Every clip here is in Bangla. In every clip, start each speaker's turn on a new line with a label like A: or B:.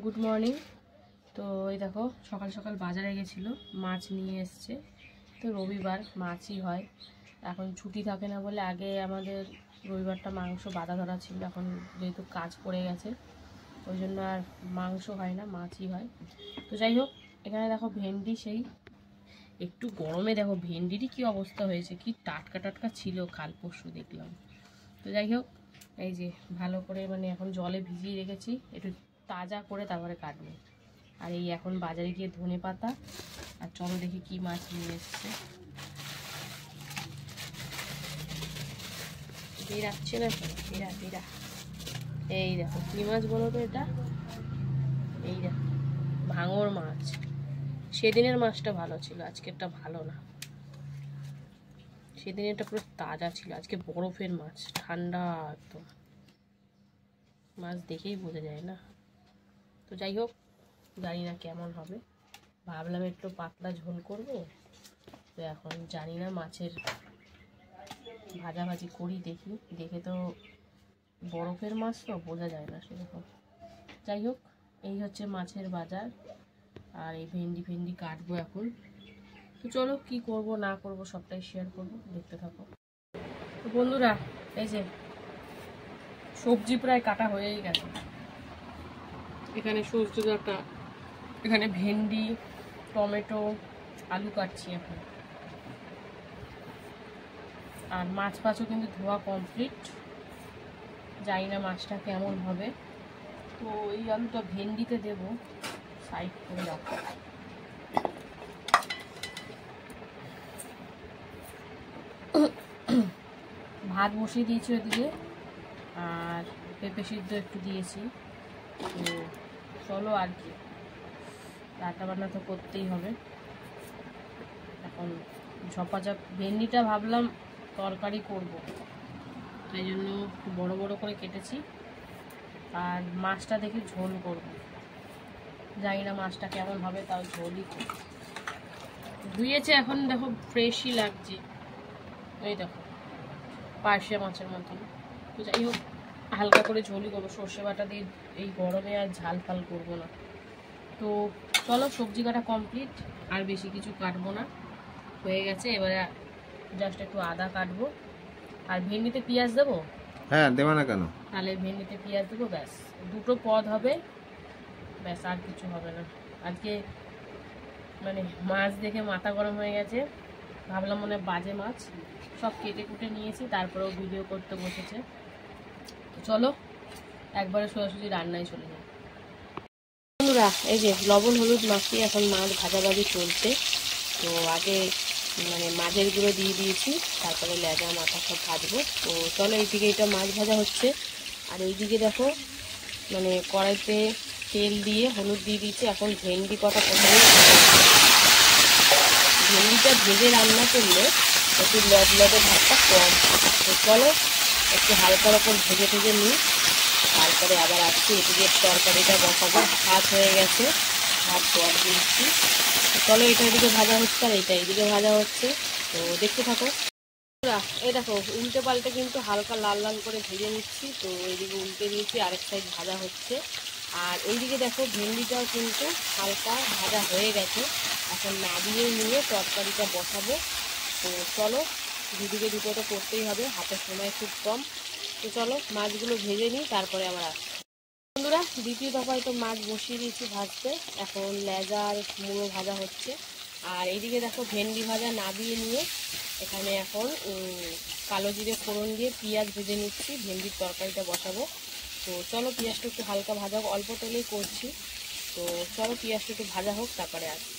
A: Good morning. তো এই দেখো সকাল সকাল বাজারে গেছিলো, মাছ নিয়ে এসছে। তো রবিবার মাছই হয়, এখন ছুটি থাকে না বলে। আগে আমাদের রবিবারটা মাংস বাঁধা ধরা ছিল, এখন যেহেতু কাজ পড়ে গেছে ওই জন্য আর মাংস হয় না, মাছই হয়। তো যাই হোক, এখানে দেখো ভেন্ডি, সেই একটু গরমে দেখো ভেন্ডিরই কী অবস্থা হয়েছে, কি টাটকা টাটকা ছিল, কাল পরশু দেখলাম। তো যাই হোক, এই যে ভালো করে এখন জলে ভিজিয়ে রেখেছি, একটু তাজা করে তারপরে কাটবো। আর এই এখন বাজারে গিয়ে ধনে পাতা, আর চলো দেখি কি মাছ নিয়ে এসছে। বেরাচ্ছে না কেন? বেরা। এই দেখো কি মাছ বলো তো এটা? এই দেখো ভাঙর মাছ। সেদিনের মাছটা ভালো ছিল, আজকেরটা ভালো না। সেদিনেরটা পুরো তাজা ছিল, আজকে বরফের মাছ, ঠান্ডা একদম। মাছ দেখেই বোঝা যায় না। তো যাই হোক, জানি না কেমন হবে, ভাবলাম একটু পাতলা ঝোল করব। তো এখন জানি না, মাছের ভাজাভাজি করি, দেখি। দেখে তো বরফের মাছ তো বোঝা যায় না সেরকম। যাই হোক, এই হচ্ছে মাছের বাজার। আর এই ভেন্ডি কাটবো এখন। তো চলো কি করব না করব সবটাই শেয়ার করব, দেখতে থাকো। তো বন্ধুরা, এই যে সবজি প্রায় কাটা হয়েই গেছে। এখানে সবজি ডাঁটা, এখানে ভেন্ডি, টমেটো, আলু কাটছি এখন। আর মাছ ফাছও কিন্তু ধোয়া কমপ্লিট। জানি না মাছটা কেমন হবে। তো এই আলুটা ভেন্ডিতে দেব, সাইড করে রাখো। ভাত বসিয়ে দিয়েছি ওদিকে, আর পেঁপে সিদ্ধ একটু দিয়েছি। তো চলো, আর কি, রান্না বান্না তো করতেই হবে। এখন ঝপাঝপ ভেন্ডিটা ভাবলাম তরকারি করব, তাই জন্য বড় বড় করে কেটেছি। আর মাছটা দেখে ঝোল করব, জানি না মাছটা কেমন হবে, তাও ঝোলই করব। ধুয়েছে এখন, দেখো ফ্রেশই লাগছে। এই দেখো পার্শে মাছের মতন। তো যাই হোক, হালকা করে ঝোলই করবো, সর্ষে বাটা দিয়ে। এই গরমে আর ঝাল ফাল করবো না। তো চলো, সবজি কাটা কমপ্লিট, আর বেশি কিছু কাটবো না, হয়ে গেছে। এবারে জাস্ট একটু আদা কাটবো। আর ভেন্ডিতে পেঁয়াজ দেবো।
B: হ্যাঁ, দেবা না কেন?
A: তাহলে ভেন্ডিতে পেঁয়াজ দেবো, ব্যাস দুটো পদ হবে, ব্যাস আর কিছু হবে না। আজকে মাছ দেখে মাথা গরম হয়ে গেছে। ভাবলাম মনে বাজে মাছ, সব কেটে কুটে নিয়েছি, তারপরেও ভিডিও করতে বসেছে। তো চলো একবারে সোজাসুজি রান্নায় চলে যাই। বন্ধুরা, এই যে লবণ হলুদ মাখিয়ে এখন মাছ ভাজাভাজি চলছে। তো আগে মাছের গুঁড়ো দিয়ে দিয়েছি, তারপরে লেজা মাথা সব ভাজবো। তো চলো, এইদিকে এটা মাছ ভাজা হচ্ছে। আর এইদিকে দেখো কড়াইতে তেল দিয়ে হলুদ দিয়ে দিয়েছি। এখন ভেন্ডি কটা প্রথমে, ভেন্ডিটা ভেজে রান্না করলে একটু লদলদে ভাতটা কম। তো চলো একটু হালকার ওপর ভেজে নিই, তারপরে আবার আসছি। এদিকে তরকারিটা বসাবো, ভাত হয়ে গেছে, ভাত জল দিচ্ছি। চলো, এটা এদিকে ভাজা হচ্ছে আর এটা এদিকে ভাজা হচ্ছে, তো দেখতে থাকো। এই দেখো উল্টে পাল্টে কিন্তু হালকা লাল লাল করে ভেজে নিচ্ছি। তো এইদিকে উল্টে দিয়েছি, আরেক সাইড ভাজা হচ্ছে। আর এইদিকে দেখো ভেন্ডিটাও কিন্তু হালকা ভাজা হয়ে গেছে। এখন নামিয়ে নিয়ে তরকারিটা বসাবো। তো চলো, দুদিকে দুটো তো করতেই হবে, হাতের সময় খুব কম। তো চলো মাছগুলো ভেজে নিই, তারপরে আবার আসছি। বন্ধুরা, দ্বিতীয় দফায় তো মাছ বসিয়ে দিয়েছি ভাজতে। এখন লেজা আর মুড়ো ভাজা হচ্ছে। আর এইদিকে দেখো ভেন্ডি ভাজা নামিয়ে নিয়ে এখানে এখন কালো জিরে ফোড়ন দিয়ে পেঁয়াজ ভেজে নিচ্ছি, ভেন্ডির তরকারিটা বসাবো। তো চলো পেঁয়াজটা একটু হালকা ভাজা হোক, অল্প তেলেই করছি। তো চলো পেঁয়াজটা একটু ভাজা হোক, তারপরে আসছি।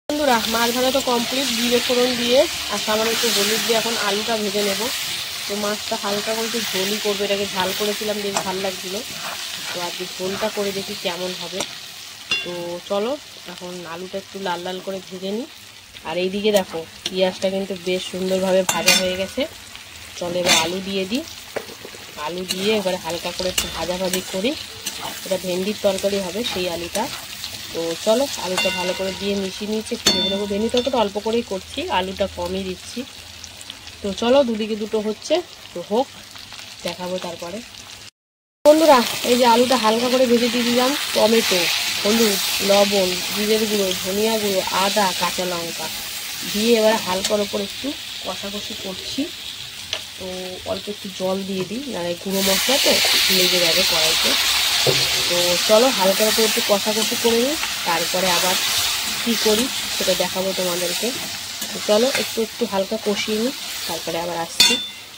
A: বন্ধুরা, মাছ ভাজা তো কমপ্লিট, জিরে ফোড়ন দিয়ে আর সামান্য একটু হলুদ দিয়ে এখন আলুটা ভেজে নেব। তো মাছটা হালকা করে একটু ঝোলই করবো, এটাকে ঝাল করেছিলাম, বেশ ভালো লাগছিলো। তো আজকে ঝোলটা করে দেখি কেমন হবে। তো চলো এখন আলুটা একটু লাল লাল করে ভেজে নিই। আর এইদিকে দেখো পেঁয়াজটা কিন্তু বেশ সুন্দরভাবে ভাজা হয়ে গেছে। চলো এবার আলু দিয়ে দিই, আলু দিয়ে এবারে হালকা করে একটু ভাজাভাজি করি। এটা ভেন্ডির তরকারি হবে সেই আলুটা। তো চলো আলুটা ভালো করে দিয়ে মিশিয়ে নিচ্ছি, একটু ভেজে নেবো। ভেন্ডি তরকারিটা অল্প করেই করছি, আলুটা কমই দিচ্ছি। তো চলো দুদিকে দুটো হচ্ছে, তো হোক, দেখাবো তারপরে। বন্ধুরা এই যে আলুটা হালকা করে ভেজে দিয়ে দিলাম, টমেটো, হলুদ, লবণ, জিরের গুঁড়ো, ধনিয়া গুঁড়ো, আদা, কাঁচা লঙ্কা দিয়ে এবার হালকার ওপর একটু কষাকষি করছি। তো অল্প একটু জল দিয়ে দিই, নাহলে গুঁড়ো মশলা তো লেগে যাবে কড়াইতে। তো চলো হালকার ওপর একটু কষাকষি করে নিই, তারপরে আবার কী করি সেটা দেখাবো তোমাদেরকে। তো চলো একটু একটু হালকা কষিয়ে নিই, তারপরে আবার আসছি।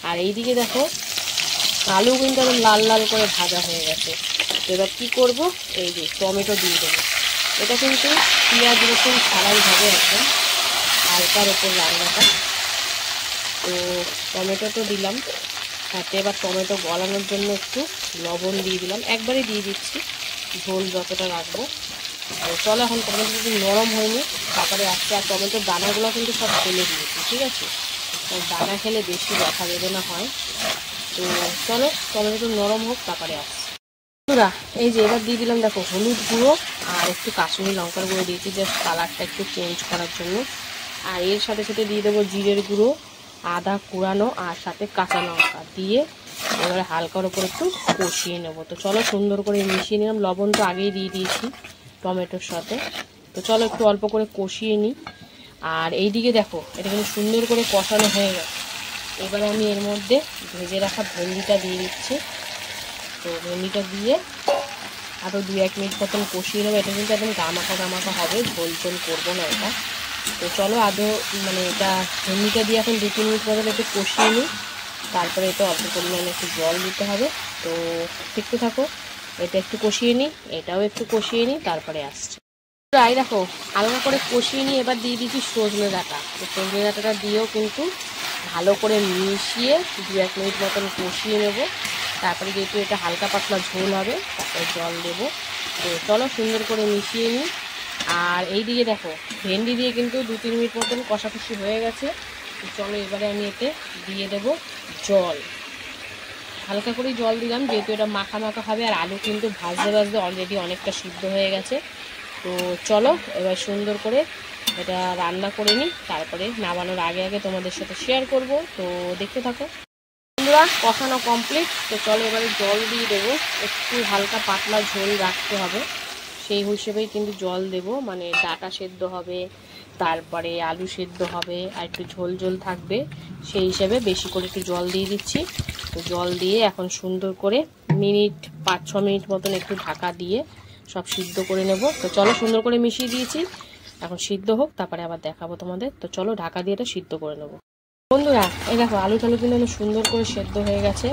A: আর এইদিকে দেখো আলু কিন্তু একদম লাল লাল করে ভাজা হয়ে গেছে। এবার কী করবো, এই যে টমেটো দিয়ে দেবো। এটা কিন্তু পেঁয়াজ রসুন ছাড়াই হবে একদম হালকার ওপর রান্নাটা। তো টমেটো তো দিলাম, সাথে এবার টমেটো গলানোর জন্য একটু লবণ দিয়ে দিলাম, একবারে দিয়ে দিচ্ছি ঝোল যতটা রাখবো। তো চলো এখন টমেটো যদি নরম হয়নি তারপরে আসছে। আর টমেটোর দানাগুলো কিন্তু সব ফেলে দিয়েছি, ঠিক আছে? দানা খেলে বেশি ব্যথা বেদনা হয়। তো চলো টমেটো নরম হোক তারপরে আসছি। বন্ধুরা এই যে এবার দিয়ে দিলাম দেখো হলুদ গুঁড়ো আর একটু কাশ্মীরি লঙ্কার গুঁড়ো দিয়েছি, জাস্ট কালারটা একটু চেঞ্জ করার জন্য। আর এর সাথে সাথে দিয়ে দেবো জিরের গুঁড়ো, আদা কুড়ানো আর সাথে কাঁচা লঙ্কা দিয়ে এবারে হালকার ওপর একটু কষিয়ে নেব। তো চলো সুন্দর করে মিশিয়ে নিলাম, লবণ তো আগেই দিয়ে দিয়েছি টমেটোর সাথে। তো চলো একটু অল্প করে কষিয়ে নিই। আর এইদিকে দেখো এটা কিন্তু সুন্দর করে কষানো হয়ে গেছে। এবারে আমি এর মধ্যে ভেজে রাখা ভেন্ডিটা দিয়ে দিচ্ছি। তো ভেন্ডিটা দিয়ে আরও 2-1 মিনিট মতন কষিয়ে নেবো। এটা কিন্তু একদম গামাখা গামাখা হবে, ঝোল ঝোল করবো না এটা। তো চলো এটা ভেন্ডিটা দিয়ে এখন 2-3 মিনিট মতন একটু কষিয়ে নিই, তারপরে এটা অল্প পরিমাণে একটু জল দিতে হবে। তো দেখতে থাকো, এটা একটু কষিয়ে নিই, এটাও একটু কষিয়ে নিই, তারপরে আসছে। এই দেখো হালকা করে কষিয়ে নিই, এবার দিয়ে দিচ্ছি সজনে ডাঁটা। তো সজনে ডাঁটাটা দিয়েও কিন্তু ভালো করে মিশিয়ে 2-1 মিনিট মতন কষিয়ে নেব। তারপরে যেহেতু এটা হালকা পাতলা ঝোল হবে তারপরে জল দেবো। তো চলো সুন্দর করে মিশিয়ে নিই। আর এই দিকে দেখো ভেন্ডি দিয়ে কিন্তু 2-3 মিনিট মতন কষাকষি হয়ে গেছে। তো চলো এবারে আমি এতে দিয়ে দেবো জল, হালকা করেই জল দিলাম যেহেতু এটা মাখা মাখা হবে। আর আলু কিন্তু ভাজতে ভাজতে অলরেডি অনেকটা সিদ্ধ হয়ে গেছে। তো চলো এবার সুন্দর করে এটা রান্না করে নিই, তারপরে নামানোর আগে আগে তোমাদের সাথে শেয়ার করব। তো দেখতে থাকো বন্ধুরা, কষানো কমপ্লিট। তো চলো এবারে জল দিয়ে দেবো, একটু হালকা পাতলা ঝোল রাখতে হবে, সেই হিসেবেই কিন্তু জল দেব। মানে ডাঁটা সেদ্ধ হবে, তারপরে আলু সেদ্ধ হবে, আর একটু ঝোল ঝোল থাকবে, সেই হিসেবে বেশি করে একটু জল দিয়ে দিচ্ছি। তো জল দিয়ে এখন সুন্দর করে 5-6 মিনিট মতন একটু ঢাকা দিয়ে সব সিদ্ধ করে নেব। তো চলো সুন্দর করে মিশিয়ে দিয়েছি, এখন সিদ্ধ হোক তারপরে আবার দেখাবো তোমাদের। তো চলো ঢাকা দিয়ে এটা সিদ্ধ করে নেব। বন্ধুরা এই দেখো আলু টালু কিন্তু আমার সুন্দর করে সেদ্ধ হয়ে গেছে।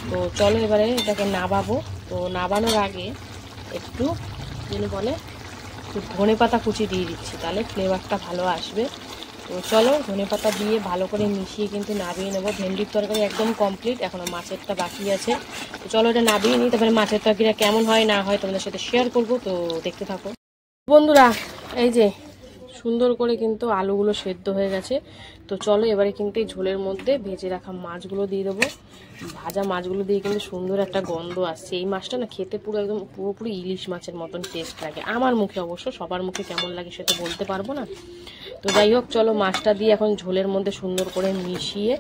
A: তো চলো এবারে এটাকে নাবাবো। তো নাবানোর আগে একটু যেন বলে একটু ধনে পাতা কুচি দিয়ে দিচ্ছি, তাহলে ফ্লেভারটা ভালো আসবে। তো চলো ধনে পাতা দিয়ে ভালো করে মিশিয়ে কিন্তু নাবিয়ে নেবো। ভেন্ডির তরকারি একদম কমপ্লিট, এখনও মাছেরটা বাকি আছে। তো চলো এটা নাবিয়ে নিই, তারপরে মাছের তরকারিটা কেমন হয় না হয় তোমাদের সাথে শেয়ার করবো। তো দেখতে থাকো বন্ধুরা, এই যে সুন্দর করে কিন্তু আলুগুলো সেদ্ধ হয়ে গেছে। তো চলো এবারে কিন্তু এই ঝোলের মধ্যে ভেজে রাখা মাছগুলো দিয়ে দেবো। ভাজা মাছগুলো দিয়ে কিন্তু সুন্দর একটা গন্ধ আসছে। এই মাছটা না খেতে পুরো একদম পুরোপুরি ইলিশ মাছের মতন টেস্ট লাগে আমার মুখে, অবশ্য সবার মুখে কেমন লাগে সেটা বলতে পারবো না। তো যাই হোক চলো মাছটা দিয়ে এখন ঝোলের মধ্যে সুন্দর করে মিশিয়ে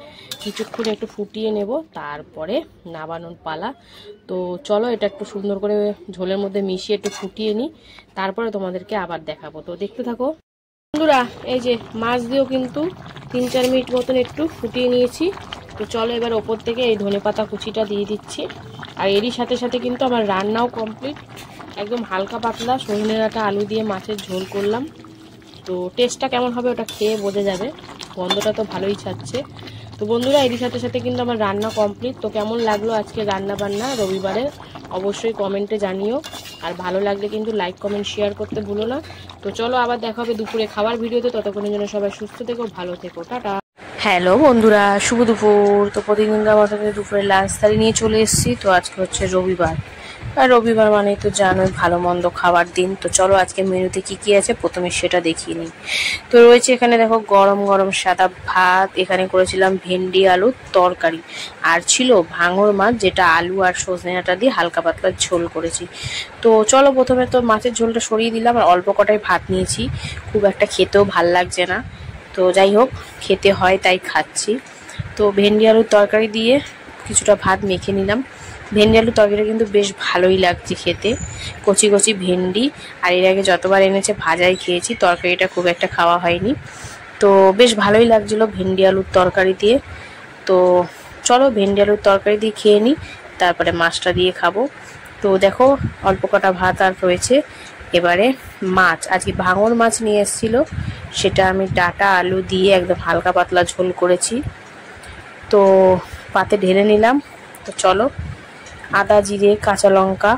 A: কিছুক্ষণ একটু ফুটিয়ে নেব, তারপরে নাবানোর পালা। তো চলো এটা একটু সুন্দর করে ঝোলের মধ্যে মিশিয়ে একটু ফুটিয়ে নিই, তারপরে তোমাদেরকে আবার দেখাবো। তো দেখতে থাকো বন্ধুরা, এই যে মাছ দিয়েও কিন্তু 3-4 মিনিট মতন একটু ফুটিয়ে নিয়েছি। তো চলো এবার ওপর থেকে এই ধনেপাতা কুচিটা দিয়ে দিচ্ছি। আর এরই সাথে সাথে কিন্তু আমার রান্নাও কমপ্লিট, একদম হালকা পাতলা সজনে ডাঁটা আলু দিয়ে মাছের ঝোল করলাম। তো টেস্টটা কেমন হবে ওটা খেয়ে বোঝা যাবে, গন্ধটা তো ভালোই ছাড়ছে। তো বন্ধুরা এরই সাথে সাথে কিন্তু আমার রান্না কমপ্লিট। তো কেমন লাগলো আজকে রান্না বান্না রবিবারে অবশ্যই কমেন্টে জানিও। আর ভালো লাগলে কিন্তু লাইক কমেন্ট শেয়ার করতে ভুলো না। তো চলো আবার দেখা হবে দুপুরে খাবার ভিডিওতে, ততক্ষণের জন্য সবাই সুস্থ থেকো, ভালো থেকো, টাটা। হ্যালো বন্ধুরা, শুভ দুপুর। তো প্রতিদিন আমার সাথে দুপুরে লাঞ্চ থালি নিয়ে চলে এসেছি। তো আজকে হচ্ছে রবিবার, আর রবিবার মানেই তো জানোই ভালো মন্দ খাবার দিন। তো চলো আজকে মেনুতে কি কি আছে প্রথমে সেটা দেখিয়ে নিই। তো রয়েছে এখানে দেখো গরম গরম সাদা ভাত, এখানে করেছিলাম ভেন্ডি আলুর তরকারি, আর ছিল ভাঙর মাছ যেটা আলু আর সজনে ডাঁটা দিয়ে হালকা পাতলা ঝোল করেছি। তো চলো প্রথমে তো মাছের ঝোলটা সরিয়ে দিলাম, আর অল্প কটাই ভাত নিয়েছি, খুব একটা খেতেও ভাল লাগছে না। তো যাই হোক খেতে হয় তাই খাচ্ছি। তো ভেন্ডি আলুর তরকারি দিয়ে কিছুটা ভাত মেখে নিলাম, ভেন্ডি আলু তরকারিটা কিন্তু বেশ ভালোই লাগছে খেতে, কচি কচি ভেন্ডি। আর এর আগে যতবার এনেছে ভাজাই খেয়েছি, তরকারিটা খুব একটা খাওয়া হয়নি। তো বেশ ভালোই লাগছিলো ভেন্ডি আলুর তরকারি দিয়ে। তো চলো ভেন্ডি আলুর তরকারি দিয়ে খেয়ে নিই, তারপরে মাছটা দিয়ে খাবো। তো দেখো অল্প কটা ভাত আর রয়েছে। এবারে মাছ, আজকে ভাঙর মাছ নিয়ে এসেছিলো, সেটা আমি ডাটা আলু দিয়ে একদম হালকা পাতলা ঝোল করেছি। তো পাতে ঢেলে নিলাম। তো চলো, আদা জিরে কাঁচা লঙ্কা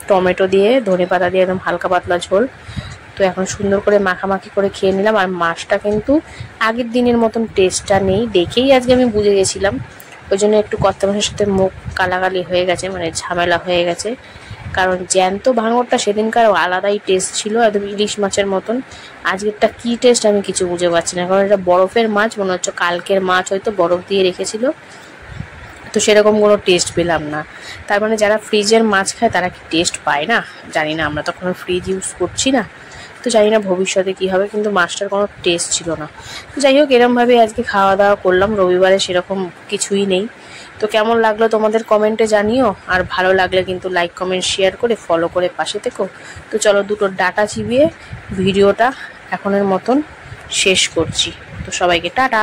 A: টমেটো দিয়ে ধনেপাতা দিয়ে একদম হালকা পাতলা ঝোল। তো এখন সুন্দর করে মাখামাখি করে খেয়ে নিলাম। আর মাছটা কিন্তু আগের দিনের মতন টেস্টটা নেই, দেখেই আজকে আমি বুঝে গেছিলাম। ওই জন্য একটু কর্তা মাছের সাথে মুখ কালাকালি হয়ে গেছে, মানে ঝামেলা হয়ে গেছে। কারণ জ্যান্ত ভাঙরটা সেদিনকার আলাদাই টেস্ট ছিল, একদম ইলিশ মাছের মতন। আজকেরটা কি টেস্ট আমি কিছু বুঝে পাচ্ছি না, কারণ এটা বরফের মাছ, মনে হচ্ছে কালকের মাছ হয়তো বরফ দিয়ে রেখেছিল। তো সেরকম কোনো টেস্ট পেলাম না। তার মানে যারা ফ্রিজের মাছ খায় তারা কি টেস্ট পায় না জানি না, আমরা তো কোনো ফ্রিজ ইউজ করছি না, তো জানি না ভবিষ্যতে কি হবে, কিন্তু মাছটার কোনো টেস্ট ছিল না। যাই হোক, এরমভাবে আজকে খাওয়া দাওয়া করলাম, রবিবারে সেরকম কিছুই নেই। তো কেমন লাগলো তোমাদের কমেন্টে জানিও, আর ভালো লাগলে কিন্তু লাইক কমেন্ট শেয়ার করে ফলো করে পাশে থেকো। তো চলো দুটো ডাটা চিবিয়ে ভিডিওটা এখনের মতন শেষ করছি। তো সবাইকে টাটা।